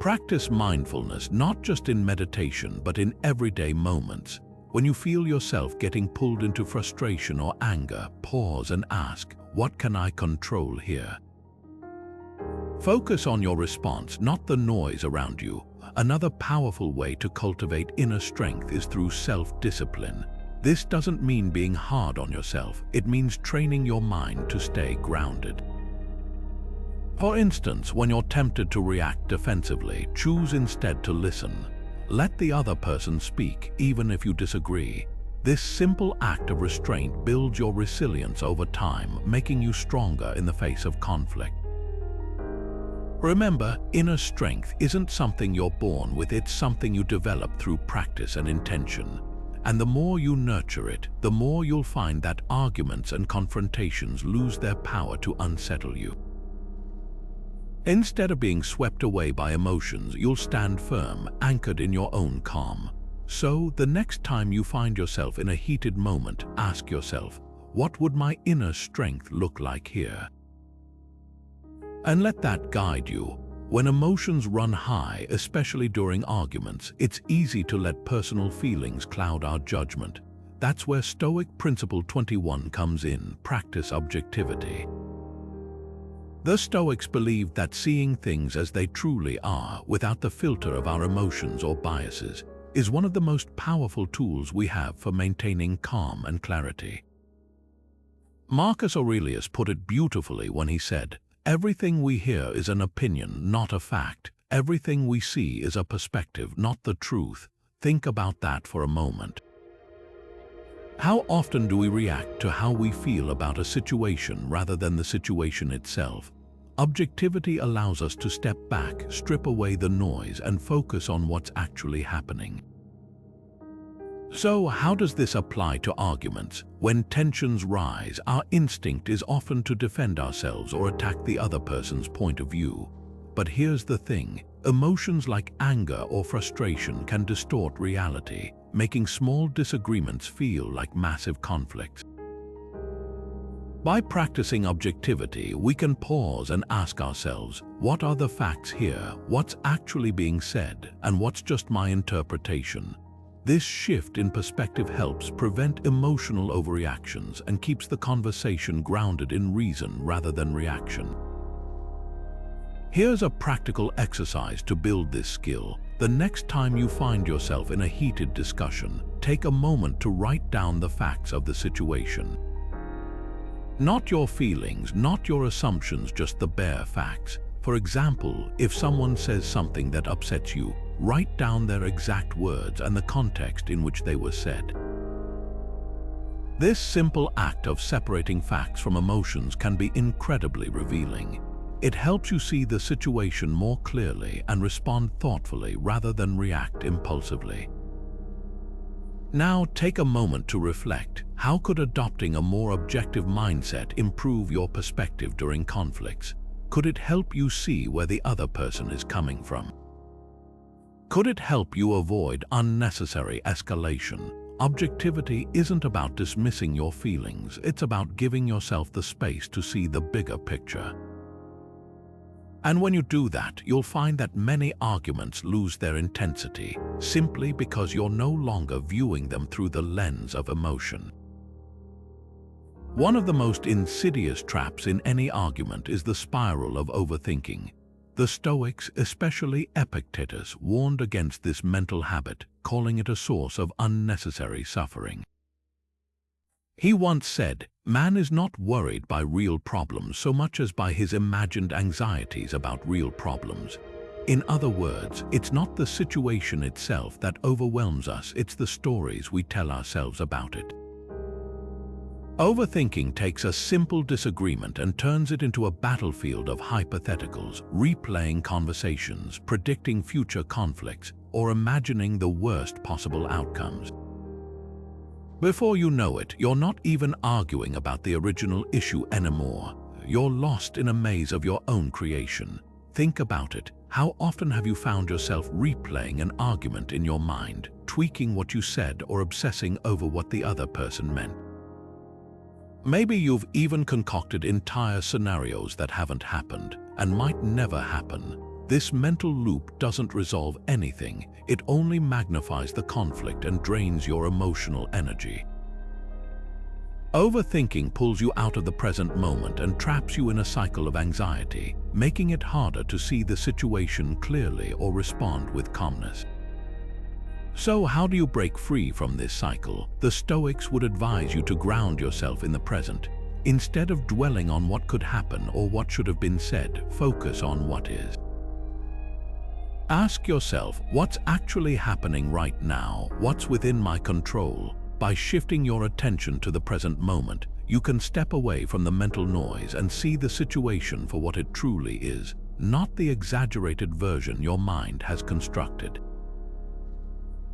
Practice mindfulness not just in meditation but in everyday moments. When you feel yourself getting pulled into frustration or anger, pause and ask, what can I control here? Focus on your response, not the noise around you. Another powerful way to cultivate inner strength is through self-discipline. This doesn't mean being hard on yourself, it means training your mind to stay grounded. For instance, when you're tempted to react defensively, choose instead to listen. Let the other person speak, even if you disagree. This simple act of restraint builds your resilience over time, making you stronger in the face of conflict. Remember, inner strength isn't something you're born with, it's something you develop through practice and intention. And the more you nurture it, the more you'll find that arguments and confrontations lose their power to unsettle you. Instead of being swept away by emotions, you'll stand firm, anchored in your own calm. So, the next time you find yourself in a heated moment, ask yourself, what would my inner strength look like here? And let that guide you. When emotions run high, especially during arguments, it's easy to let personal feelings cloud our judgment. That's where Stoic Principle 21 comes in, practice objectivity. The Stoics believed that seeing things as they truly are, without the filter of our emotions or biases, is one of the most powerful tools we have for maintaining calm and clarity. Marcus Aurelius put it beautifully when he said, "Everything we hear is an opinion, not a fact. Everything we see is a perspective, not the truth." Think about that for a moment. How often do we react to how we feel about a situation rather than the situation itself? Objectivity allows us to step back, strip away the noise, and focus on what's actually happening. So, how does this apply to arguments? When tensions rise, our instinct is often to defend ourselves or attack the other person's point of view. But here's the thing, emotions like anger or frustration can distort reality, making small disagreements feel like massive conflicts. By practicing objectivity, we can pause and ask ourselves, what are the facts here, what's actually being said, and what's just my interpretation? This shift in perspective helps prevent emotional overreactions and keeps the conversation grounded in reason rather than reaction. Here's a practical exercise to build this skill. The next time you find yourself in a heated discussion, take a moment to write down the facts of the situation. Not your feelings, not your assumptions, just the bare facts. For example, if someone says something that upsets you, write down their exact words and the context in which they were said. This simple act of separating facts from emotions can be incredibly revealing. It helps you see the situation more clearly and respond thoughtfully rather than react impulsively. Now take a moment to reflect. How could adopting a more objective mindset improve your perspective during conflicts? Could it help you see where the other person is coming from? Could it help you avoid unnecessary escalation? Objectivity isn't about dismissing your feelings, it's about giving yourself the space to see the bigger picture. And when you do that, you'll find that many arguments lose their intensity simply because you're no longer viewing them through the lens of emotion. One of the most insidious traps in any argument is the spiral of overthinking. The Stoics, especially Epictetus, warned against this mental habit, calling it a source of unnecessary suffering. He once said, "Man is not worried by real problems so much as by his imagined anxieties about real problems." In other words, it's not the situation itself that overwhelms us, it's the stories we tell ourselves about it. Overthinking takes a simple disagreement and turns it into a battlefield of hypotheticals, replaying conversations, predicting future conflicts, or imagining the worst possible outcomes. Before you know it, you're not even arguing about the original issue anymore. You're lost in a maze of your own creation. Think about it. How often have you found yourself replaying an argument in your mind, tweaking what you said or obsessing over what the other person meant? Maybe you've even concocted entire scenarios that haven't happened and might never happen. This mental loop doesn't resolve anything. It only magnifies the conflict and drains your emotional energy. Overthinking pulls you out of the present moment and traps you in a cycle of anxiety, making it harder to see the situation clearly or respond with calmness. So how do you break free from this cycle? The Stoics would advise you to ground yourself in the present. Instead of dwelling on what could happen or what should have been said, focus on what is. Ask yourself, what's actually happening right now? What's within my control? By shifting your attention to the present moment, you can step away from the mental noise and see the situation for what it truly is, not the exaggerated version your mind has constructed.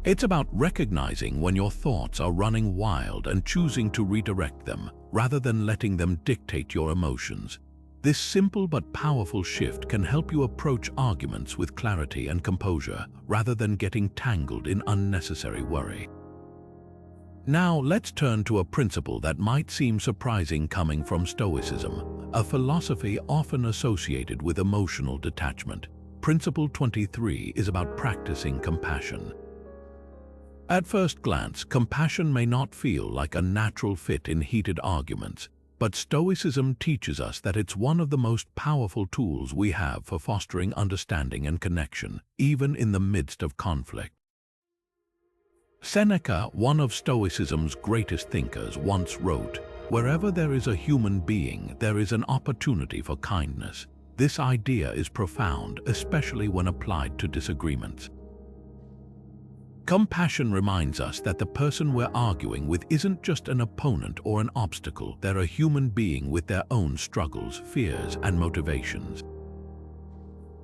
It's about recognizing when your thoughts are running wild and choosing to redirect them, rather than letting them dictate your emotions. This simple but powerful shift can help you approach arguments with clarity and composure, rather than getting tangled in unnecessary worry. Now let's turn to a principle that might seem surprising coming from Stoicism, a philosophy often associated with emotional detachment. Principle 23 is about practicing compassion. At first glance, compassion may not feel like a natural fit in heated arguments, but Stoicism teaches us that it's one of the most powerful tools we have for fostering understanding and connection, even in the midst of conflict. Seneca, one of Stoicism's greatest thinkers, once wrote, "Wherever there is a human being, there is an opportunity for kindness." This idea is profound, especially when applied to disagreements. Compassion reminds us that the person we're arguing with isn't just an opponent or an obstacle. They're a human being with their own struggles, fears, and motivations.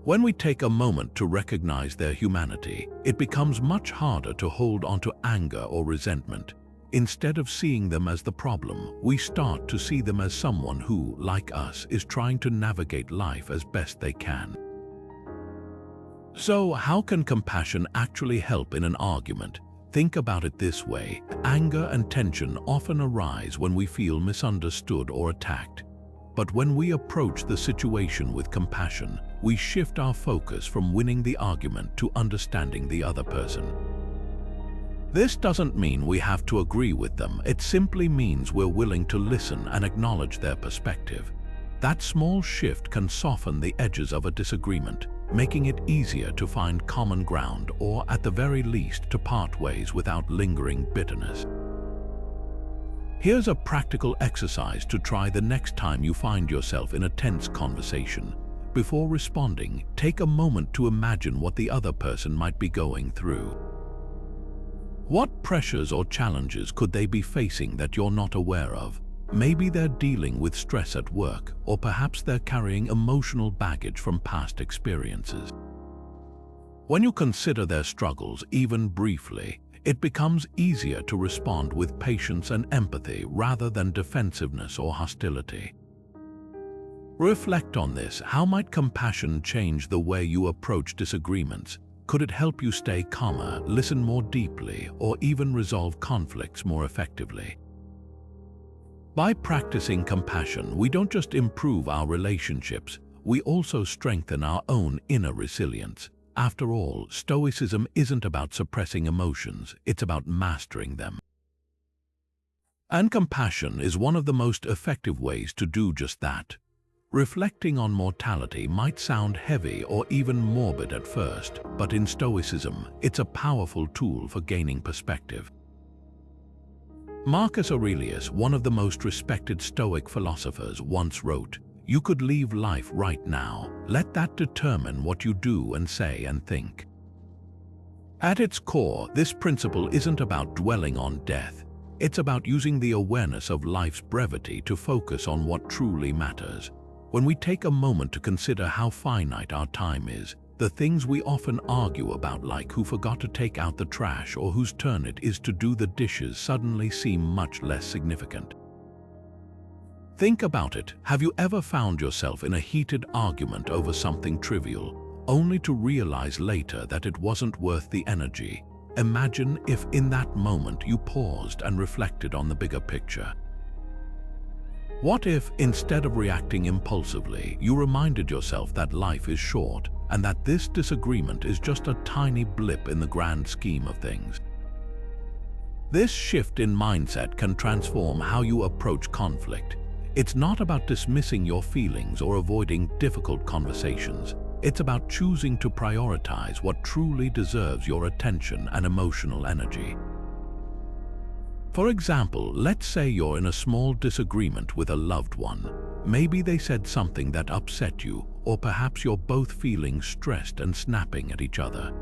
When we take a moment to recognize their humanity, it becomes much harder to hold onto anger or resentment. Instead of seeing them as the problem, we start to see them as someone who, like us, is trying to navigate life as best they can. So, how can compassion actually help in an argument? Think about it this way. Anger and tension often arise when we feel misunderstood or attacked. But when we approach the situation with compassion, we shift our focus from winning the argument to understanding the other person. This doesn't mean we have to agree with them. It simply means we're willing to listen and acknowledge their perspective. That small shift can soften the edges of a disagreement, making it easier to find common ground or, at the very least, to part ways without lingering bitterness. Here's a practical exercise to try the next time you find yourself in a tense conversation. Before responding, take a moment to imagine what the other person might be going through. What pressures or challenges could they be facing that you're not aware of? Maybe they're dealing with stress at work, or perhaps they're carrying emotional baggage from past experiences. When you consider their struggles, even briefly, it becomes easier to respond with patience and empathy rather than defensiveness or hostility. Reflect on this. How might compassion change the way you approach disagreements? Could it help you stay calmer, listen more deeply, or even resolve conflicts more effectively? By practicing compassion, we don't just improve our relationships, we also strengthen our own inner resilience. After all, Stoicism isn't about suppressing emotions, it's about mastering them. And compassion is one of the most effective ways to do just that. Reflecting on mortality might sound heavy or even morbid at first, but in Stoicism, it's a powerful tool for gaining perspective. Marcus Aurelius, one of the most respected Stoic philosophers, once wrote, "You could leave life right now. Let that determine what you do and say and think." At its core, this principle isn't about dwelling on death. It's about using the awareness of life's brevity to focus on what truly matters. When we take a moment to consider how finite our time is, the things we often argue about, like who forgot to take out the trash or whose turn it is to do the dishes, suddenly seem much less significant. Think about it. Have you ever found yourself in a heated argument over something trivial, only to realize later that it wasn't worth the energy? Imagine if in that moment you paused and reflected on the bigger picture. What if, instead of reacting impulsively, you reminded yourself that life is short and that this disagreement is just a tiny blip in the grand scheme of things? This shift in mindset can transform how you approach conflict. It's not about dismissing your feelings or avoiding difficult conversations. It's about choosing to prioritize what truly deserves your attention and emotional energy. For example, let's say you're in a small disagreement with a loved one. Maybe they said something that upset you, or perhaps you're both feeling stressed and snapping at each other.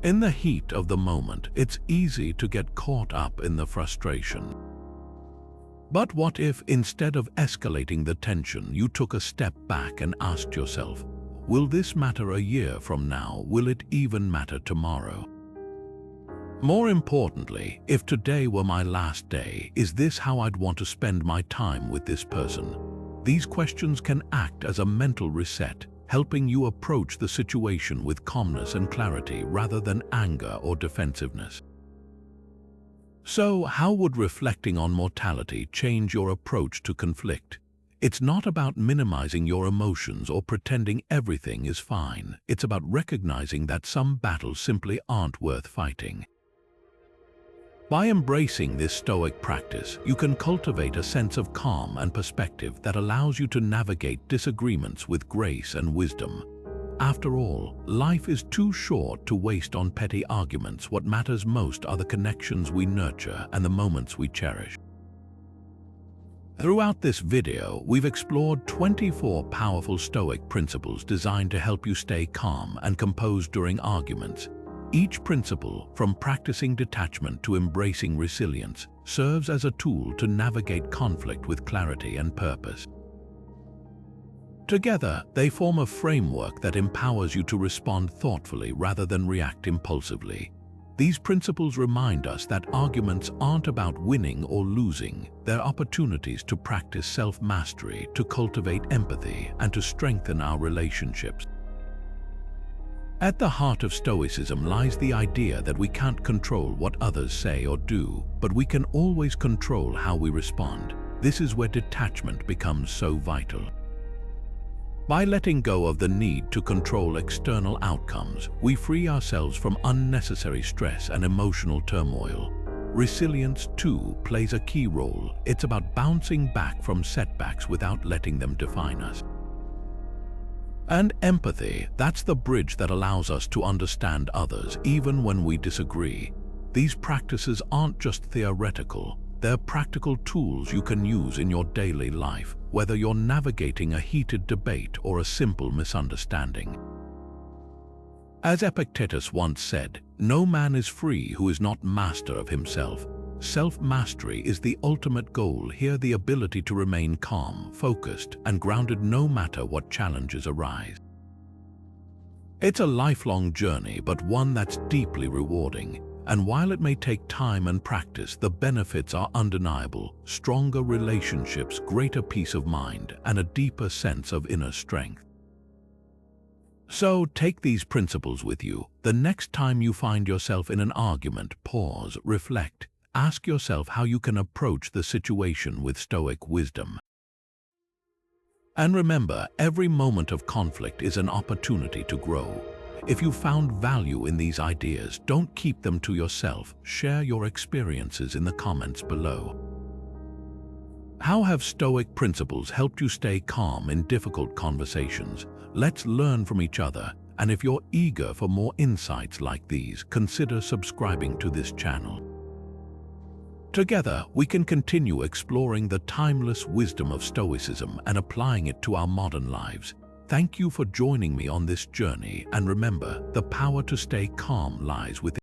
In the heat of the moment, it's easy to get caught up in the frustration. But what if, instead of escalating the tension, you took a step back and asked yourself, will this matter a year from now? Will it even matter tomorrow? More importantly, if today were my last day, is this how I'd want to spend my time with this person? These questions can act as a mental reset, helping you approach the situation with calmness and clarity rather than anger or defensiveness. So, how would reflecting on mortality change your approach to conflict? It's not about minimizing your emotions or pretending everything is fine. It's about recognizing that some battles simply aren't worth fighting. By embracing this Stoic practice, you can cultivate a sense of calm and perspective that allows you to navigate disagreements with grace and wisdom. After all, life is too short to waste on petty arguments. What matters most are the connections we nurture and the moments we cherish. Throughout this video, we've explored 24 powerful Stoic principles designed to help you stay calm and composed during arguments. Each principle, from practicing detachment to embracing resilience, serves as a tool to navigate conflict with clarity and purpose. Together, they form a framework that empowers you to respond thoughtfully rather than react impulsively. These principles remind us that arguments aren't about winning or losing. They're opportunities to practice self-mastery, to cultivate empathy, and to strengthen our relationships. At the heart of Stoicism lies the idea that we can't control what others say or do, but we can always control how we respond. This is where detachment becomes so vital. By letting go of the need to control external outcomes, we free ourselves from unnecessary stress and emotional turmoil. Resilience, too, plays a key role. It's about bouncing back from setbacks without letting them define us. And empathy, that's the bridge that allows us to understand others, even when we disagree. These practices aren't just theoretical. They're practical tools you can use in your daily life, whether you're navigating a heated debate or a simple misunderstanding. As Epictetus once said, "No man is free who is not master of himself." Self-mastery is the ultimate goal here, the ability to remain calm, focused, and grounded no matter what challenges arise. It's a lifelong journey, but one that's deeply rewarding. And while it may take time and practice, the benefits are undeniable: stronger relationships, greater peace of mind, and a deeper sense of inner strength. So take these principles with you. The next time you find yourself in an argument, pause, reflect, ask yourself how you can approach the situation with Stoic wisdom. And remember, every moment of conflict is an opportunity to grow. If you found value in these ideas, don't keep them to yourself. Share your experiences in the comments below. How have Stoic principles helped you stay calm in difficult conversations? Let's learn from each other, and if you're eager for more insights like these, consider subscribing to this channel. Together, we can continue exploring the timeless wisdom of Stoicism and applying it to our modern lives. Thank you for joining me on this journey, and remember, the power to stay calm lies within